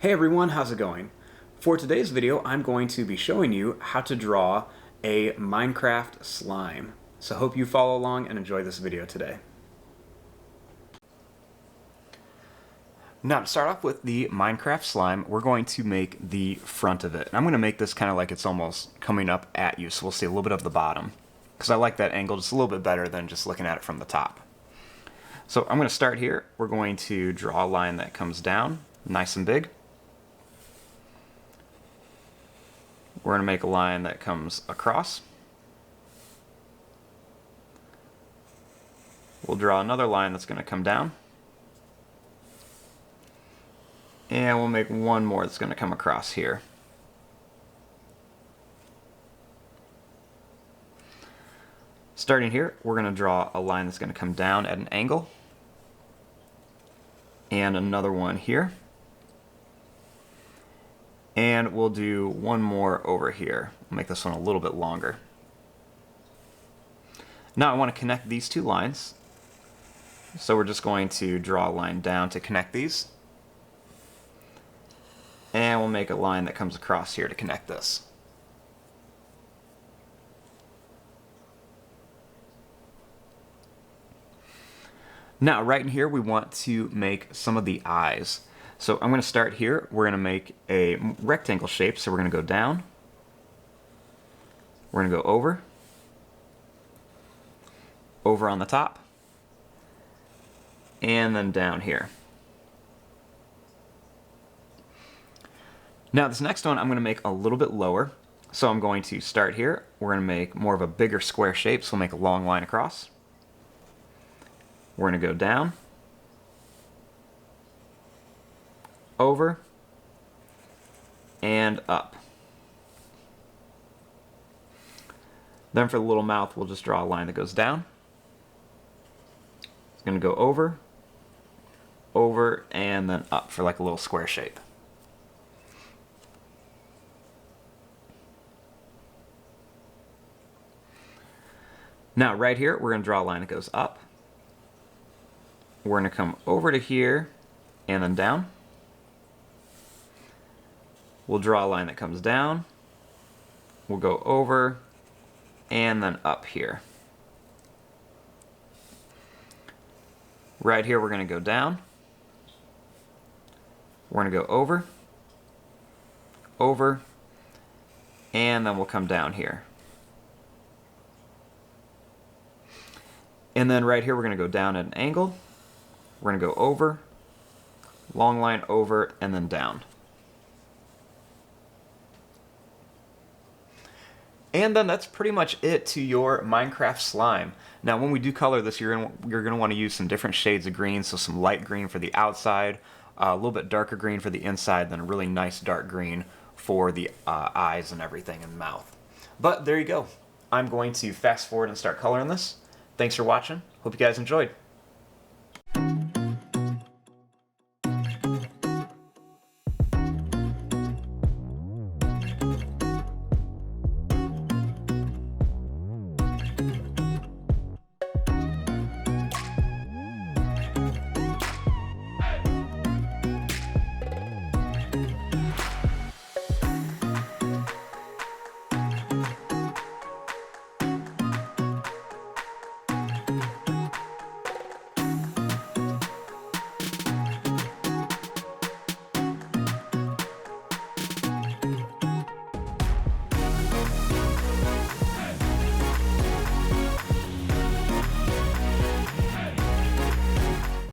Hey everyone, how's it going? For today's video, I'm going to be showing you how to draw a Minecraft slime. So hope you follow along and enjoy this video today. Now to start off with the Minecraft slime, we're going to make the front of it. And I'm going to make this kind of like it's almost coming up at you, so we'll see a little bit of the bottom. Because I like that angle just a little bit better than just looking at it from the top. So I'm going to start here. We're going to draw a line that comes down, nice and big. We're going to make a line that comes across. We'll draw another line that's going to come down. And we'll make one more that's going to come across here. Starting here, we're going to draw a line that's going to come down at an angle. And another one here. And we'll do one more over here. We'll make this one a little bit longer. Now I want to connect these two lines. So we're just going to draw a line down to connect these. And we'll make a line that comes across here to connect this. Now right in here we want to make some of the eyes. So I'm going to start here. We're going to make a rectangle shape. So we're going to go down. We're going to go over. Over on the top. And then down here. Now this next one I'm going to make a little bit lower. So I'm going to start here. We're going to make more of a bigger square shape. So we'll make a long line across. We're going to go down. Over and up. Then for the little mouth, we'll just draw a line that goes down. It's going to go over, over, and then up for like a little square shape. Now right here, we're going to draw a line that goes up. We're going to come over to here and then down. We'll draw a line that comes down. We'll go over and then up here. Right here we're going to go down. We're going to go over, over, and then we'll come down here. And then right here we're going to go down at an angle. We're going to go over, long line over, and then down. And then that's pretty much it to your Minecraft slime. Now when we do color this, you're going to want to use some different shades of green, so some light green for the outside, a little bit darker green for the inside, then a really nice dark green for the eyes and everything and mouth. But there you go. I'm going to fast forward and start coloring this. Thanks for watching. Hope you guys enjoyed.